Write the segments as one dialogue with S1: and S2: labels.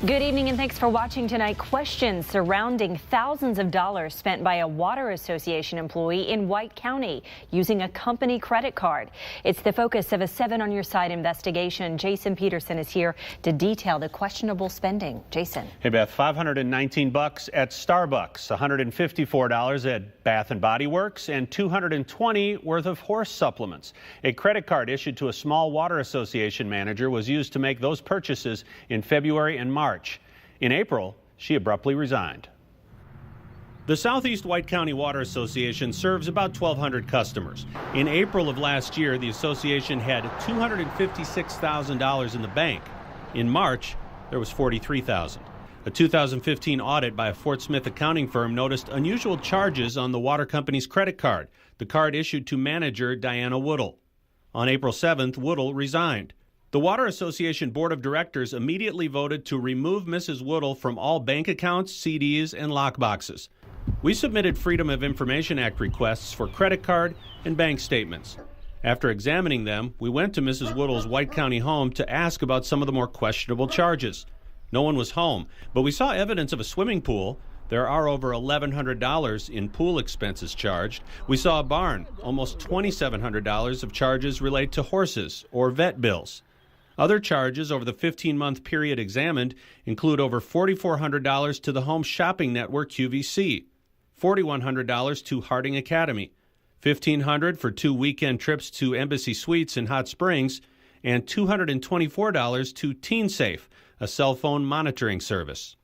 S1: Good evening and thanks for watching tonight. Questions surrounding thousands of dollars spent by a water association employee in White County using a company credit card. It's the focus of a 7 on Your Side investigation. Jason Pederson is here to detail the questionable spending. Jason.
S2: Hey Beth, $519 at Starbucks, $154 at Bath and Body Works, and $220 worth of horse supplements. A credit card issued to a small water association manager was used to make those purchases in February and March. In April, she abruptly resigned. The Southeast White County Water Association serves about 1,200 customers. In April of last year, the association had $256,000 in the bank. In March, there was $43,000. A 2015 audit by a Fort Smith accounting firm noticed unusual charges on the water company's credit card, the card issued to manager Diana Woodle. On April 7th, Woodle resigned. The Water Association Board of Directors immediately voted to remove Mrs. Woodle from all bank accounts, CDs, and lockboxes. We submitted Freedom of Information Act requests for credit card and bank statements. After examining them, we went to Mrs. Woodle's White County home to ask about some of the more questionable charges. No one was home, but we saw evidence of a swimming pool. There are over $1,100 in pool expenses charged. We saw a barn. Almost $2,700 of charges relate to horses or vet bills. Other charges over the 15-month period examined include over $4,400 to the home shopping network QVC, $4,100 to Harding Academy, $1,500 for 2 weekend trips to Embassy Suites in Hot Springs, and $224 to TeenSafe, a cell phone monitoring service.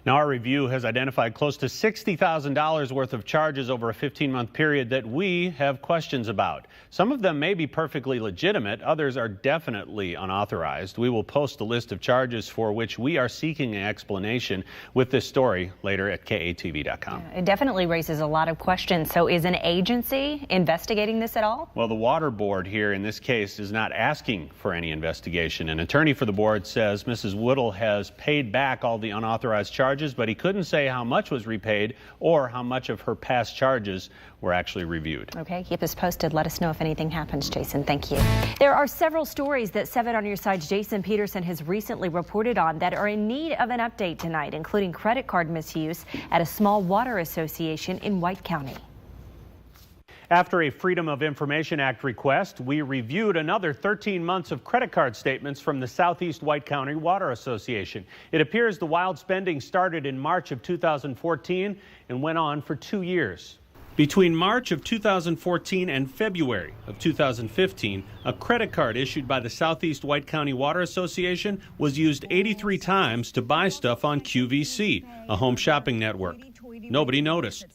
S2: Now, our review has identified close to $60,000 worth of charges over a 15-month period that we have questions about. Some of them may be perfectly legitimate. Others are definitely unauthorized. We will post a list of charges for which we are seeking an explanation with this story later at KATV.com.
S1: It definitely raises a lot of questions. So is an agency investigating this at all?
S2: Well, the water board here in this case is not asking for any investigation. An attorney for the board says Mrs. Woodle has paid back all the unauthorized charges, but he couldn't say how much was repaid or how much of her past charges were actually reviewed.
S1: Okay, keep us posted. Let us know if anything happens, Jason. Thank you. There are several stories that 7 on Your Side's Jason Pederson has recently reported on that are in need of an update tonight, including credit card misuse at a small water association in White County.
S2: After a Freedom of Information Act request, we reviewed another 13 months of credit card statements from the Southeast White County Water Association. It appears the wild spending started in March of 2014 and went on for 2 years. Between March of 2014 and February of 2015, a credit card issued by the Southeast White County Water Association was used 83 times to buy stuff on QVC, a home shopping network. Nobody noticed.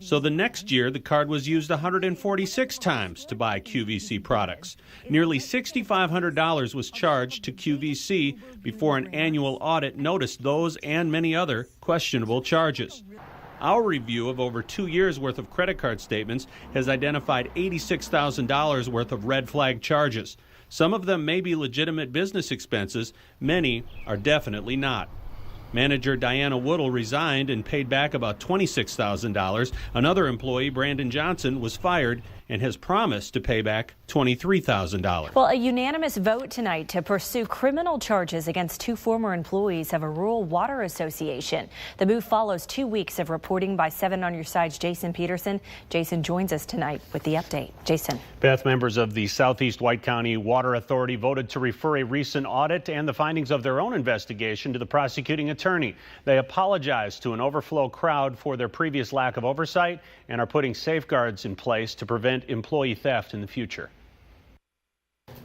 S2: So the next year, the card was used 146 times to buy QVC products. Nearly $6,500 was charged to QVC before an annual audit noticed those and many other questionable charges. Our review of over 2 years' worth of credit card statements has identified $86,000 worth of red flag charges. Some of them may be legitimate business expenses. Many are definitely not. Manager Diana Woodle resigned and paid back about $26,000. Another employee, Brandon Johnson, was fired and has promised to pay back $23,000.
S1: Well, a unanimous vote tonight to pursue criminal charges against 2 former employees of a rural water association. The move follows 2 weeks of reporting by 7 on Your Side's Jason Pederson. Jason joins us tonight with the update. Jason.
S2: Beth, members of the Southeast White County Water Authority voted to refer a recent audit and the findings of their own investigation to the prosecuting attorney. They apologized to an overflow crowd for their previous lack of oversight and are putting safeguards in place to prevent employee theft in the future.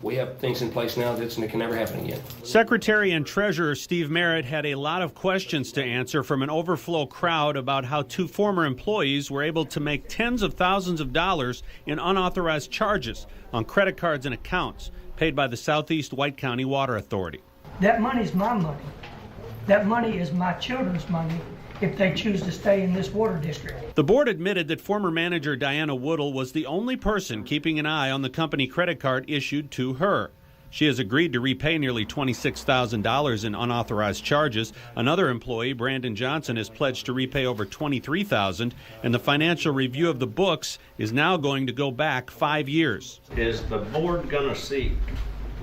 S3: We have things in place now that can never happen again.
S2: Secretary and Treasurer Steve Merritt had a lot of questions to answer from an overflow crowd about how 2 former employees were able to make tens of thousands of dollars in unauthorized charges on credit cards and accounts paid by the Southeast White County Water Authority.
S4: That money's my money. That money is my children's money if they choose to stay in this water district.
S2: The board admitted that former manager Diana Woodle was the only person keeping an eye on the company credit card issued to her. She has agreed to repay nearly $26,000 in unauthorized charges. Another employee, Brandon Johnson, has pledged to repay over $23,000, and the financial review of the books is now going to go back 5 years.
S5: Is the board going to seek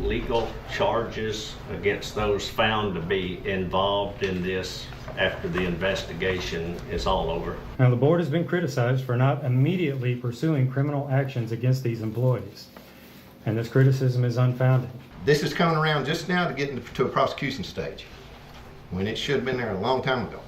S5: legal charges against those found to be involved in this after the investigation is all over.
S6: Now, the board has been criticized for not immediately pursuing criminal actions against these employees, and this criticism is unfounded.
S7: This is coming around just now to get to a prosecution stage, when it should have been there a long time ago.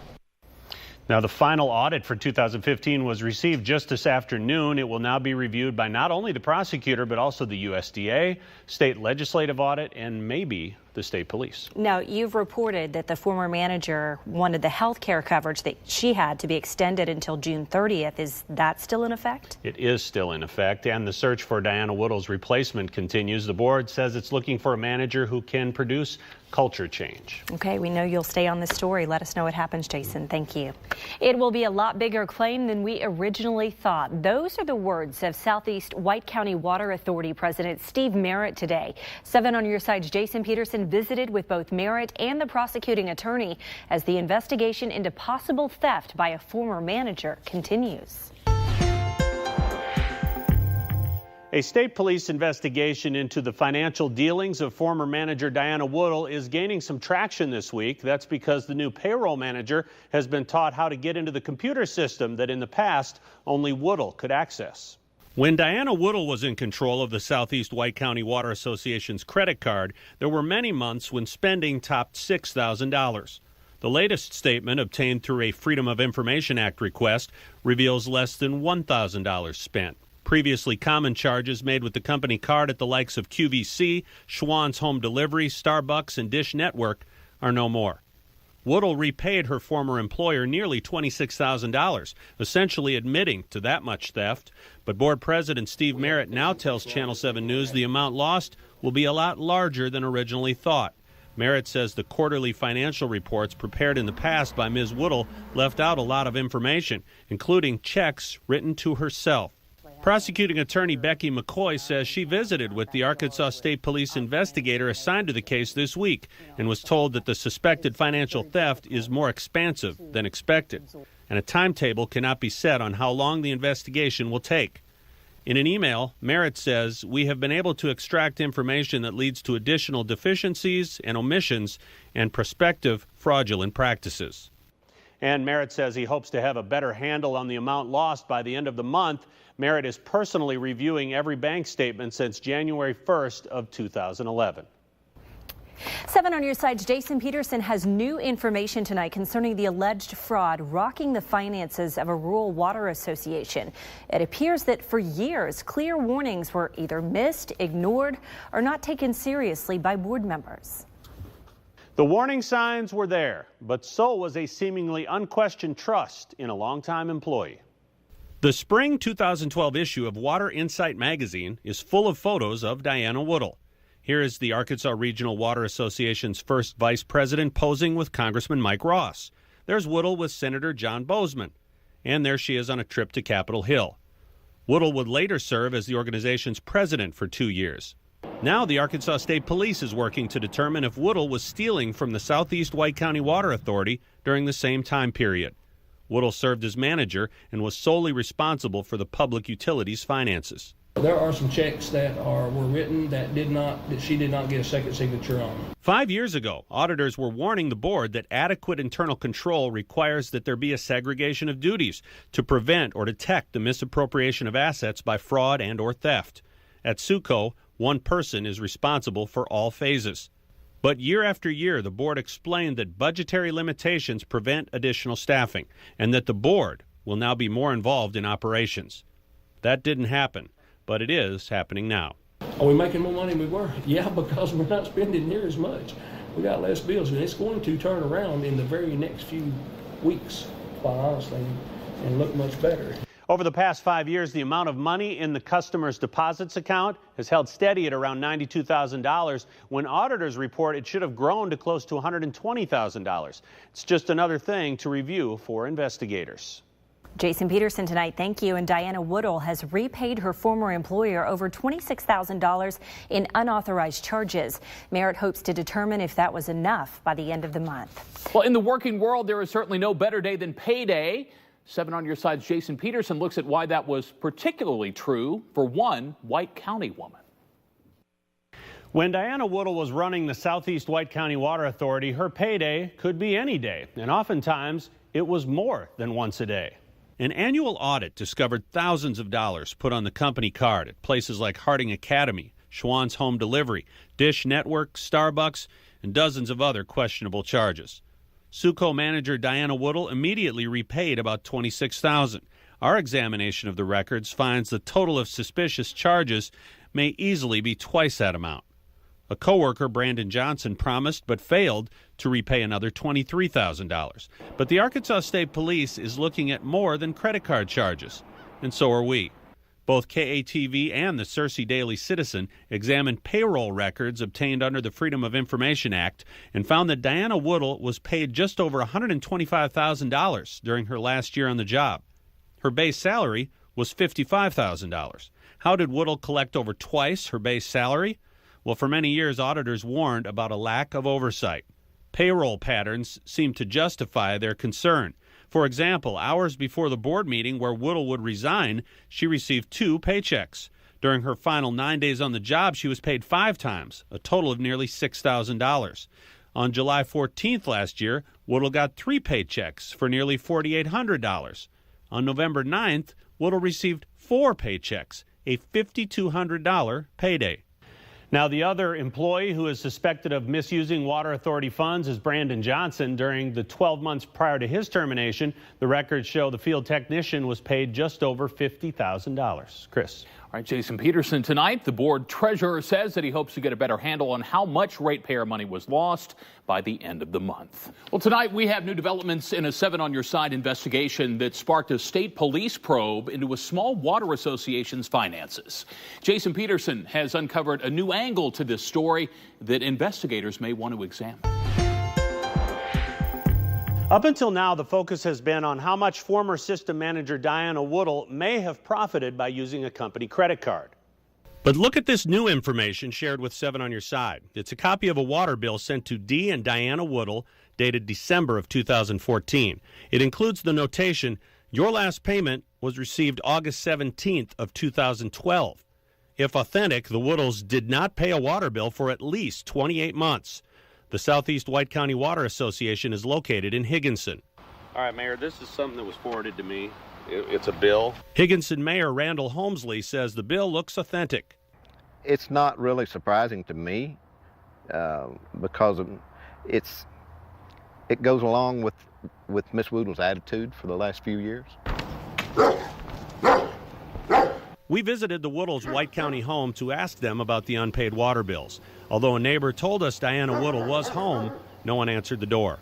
S2: Now, the final audit for 2015 was received just this afternoon. It will now be reviewed by not only the prosecutor, but also the USDA, state legislative audit, and maybe the state police.
S1: Now, you've reported that the former manager wanted the health care coverage that she had to be extended until June 30th. Is that still in effect?
S2: It is still in effect, and the search for Diana Woodle's replacement continues. The board says it's looking for a manager who can produce culture change.
S1: Okay, we know you'll stay on this story. Let us know what happens, Jason. Thank you. It will be a lot bigger claim than we originally thought. Those are the words of Southeast White County Water Authority President Steve Merritt today. 7 on your side's Jason Pederson visited with both Merritt and the prosecuting attorney as the investigation into possible theft by a former manager continues.
S2: A state police investigation into the financial dealings of former manager Diana Woodle is gaining some traction this week. That's because the new payroll manager has been taught how to get into the computer system that in the past only Woodle could access. When Diana Woodle was in control of the Southeast White County Water Association's credit card, there were many months when spending topped $6,000. The latest statement, obtained through a Freedom of Information Act request, reveals less than $1,000 spent. Previously common charges made with the company card at the likes of QVC, Schwann's Home Delivery, Starbucks, and Dish Network are no more. Woodle repaid her former employer nearly $26,000, essentially admitting to that much theft. But board president Steve Merritt now tells Channel 7 News the amount lost will be a lot larger than originally thought. Merritt says the quarterly financial reports prepared in the past by Ms. Woodle left out a lot of information, including checks written to herself. Prosecuting attorney Becky McCoy says she visited with the Arkansas State Police investigator assigned to the case this week and was told that the suspected financial theft is more expansive than expected, and a timetable cannot be set on how long the investigation will take. In an email, Merritt says, "We have been able to extract information that leads to additional deficiencies and omissions and prospective fraudulent practices." And Merritt says he hopes to have a better handle on the amount lost by the end of the month. Merritt is personally reviewing every bank statement since January 1st of 2011.
S1: 7 on your side's Jason Pederson has new information tonight concerning the alleged fraud rocking the finances of a rural water association. It appears that for years, clear warnings were either missed, ignored, or not taken seriously by board members.
S2: The warning signs were there, but so was a seemingly unquestioned trust in a longtime employee. The spring 2012 issue of Water Insight magazine is full of photos of Diana Woodle. Here is the Arkansas Regional Water Association's first vice president posing with Congressman Mike Ross. There's Woodle with Senator John Bozeman. And there she is on a trip to Capitol Hill. Woodle would later serve as the organization's president for 2 years. Now the Arkansas State Police is working to determine if Woodle was stealing from the Southeast White County Water Authority during the same time period. Woodle served as manager and was solely responsible for the public utilities finances.
S3: There are some checks that were written that she did not get a second signature on.
S2: 5 years ago, auditors were warning the board that adequate internal control requires that there be a segregation of duties to prevent or detect the misappropriation of assets by fraud and or theft. At SEWCO, one person is responsible for all phases. But year after year, the board explained that budgetary limitations prevent additional staffing and that the board will now be more involved in operations. That didn't happen, but it is happening now.
S3: Are we making more money than we were? Yeah, because we're not spending near as much. We got less bills, and it's going to turn around in the very next few weeks, quite honestly, and look much better.
S2: Over the past 5 years, the amount of money in the customer's deposits account has held steady at around $92,000. When auditors report it should have grown to close to $120,000. It's just another thing to review for investigators.
S1: Jason Pederson tonight, thank you. And Diana Woodle has repaid her former employer over $26,000 in unauthorized charges. Merritt hopes to determine if that was enough by the end of the month.
S8: Well, in the working world, there is certainly no better day than payday. 7 on your side's Jason Pederson looks at why that was particularly true for one White County woman.
S2: When Diana Woodle was running the Southeast White County Water Authority, her payday could be any day, and oftentimes it was more than once a day. An annual audit discovered thousands of dollars put on the company card at places like Harding Academy, Schwann's Home Delivery, Dish Network, Starbucks, and dozens of other questionable charges. SEWCO manager Diana Woodle immediately repaid about $26,000. Our examination of the records finds the total of suspicious charges may easily be twice that amount. A coworker, Brandon Johnson, promised but failed to repay another $23,000. But the Arkansas State Police is looking at more than credit card charges, and so are we. Both KATV and the Searcy Daily Citizen examined payroll records obtained under the Freedom of Information Act and found that Diana Woodle was paid just over $125,000 during her last year on the job. Her base salary was $55,000. How did Woodle collect over twice her base salary? Well, for many years, auditors warned about a lack of oversight. Payroll patterns seem to justify their concern. For example, hours before the board meeting where Woodle would resign, she received 2 paychecks. During her final 9 days on the job, she was paid 5 times, a total of nearly $6,000. On July 14th last year, Woodle got 3 paychecks for nearly $4,800. On November 9th, Woodle received 4 paychecks, a $5,200 payday. Now, the other employee who is suspected of misusing Water Authority funds is Brandon Johnson. During the 12 months prior to his termination, the records show the field technician was paid just over $50,000. Chris.
S8: All right, Jason Pederson tonight. The board treasurer says that he hopes to get a better handle on how much ratepayer money was lost by the end of the month. Well, tonight we have new developments in a 7 on Your Side investigation that sparked a state police probe into a small water association's finances. Jason Pederson has uncovered a new angle to this story that investigators may want to examine.
S2: Up until now, the focus has been on how much former system manager Diana Woodle may have profited by using a company credit card. But look at this new information shared with 7 on Your Side. It's a copy of a water bill sent to Dee and Diana Woodle, dated December of 2014. It includes the notation, "Your last payment was received August 17th of 2012. If authentic, the Woodles did not pay a water bill for at least 28 months. The Southeast White County Water Association is located in Higginson. All right, Mayor, this is something that was forwarded to me. It's a bill. Higginson Mayor Randall Holmesley says the bill looks authentic.
S7: It's not really surprising to me because it goes along with Miss Woodle's attitude for the last few years.
S2: We visited the Woodles' White County home to ask them about the unpaid water bills. Although a neighbor told us Diana Woodle was home, no one answered the door.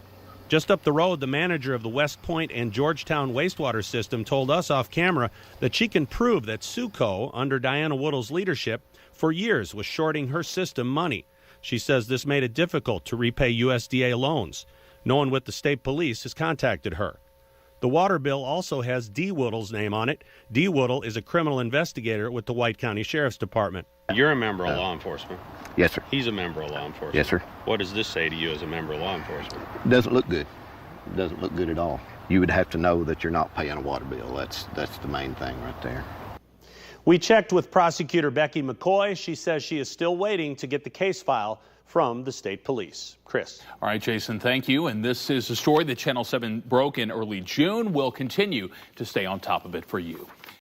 S2: Just up the road, the manager of the West Point and Georgetown wastewater system told us off camera that she can prove that SEWCO, under Diana Woodle's leadership, for years was shorting her system money. She says this made it difficult to repay USDA loans. No one with the state police has contacted her. The water bill also has Dee Woodle's name on it. Dee Woodle is a criminal investigator with the White County Sheriff's Department. You're a member of law enforcement.
S7: Yes, sir.
S2: He's a member of law enforcement.
S7: Yes, sir.
S2: What does this say to you as a member of law enforcement?
S7: It doesn't look good. It doesn't look good at all. You would have to know that you're not paying a water bill. That's the main thing right there.
S2: We checked with prosecutor Becky McCoy. She says she is still waiting to get the case file from the state police. Chris.
S8: All right, Jason, thank you. And this is a story that Channel 7 broke in early June. We'll continue to stay on top of it for you.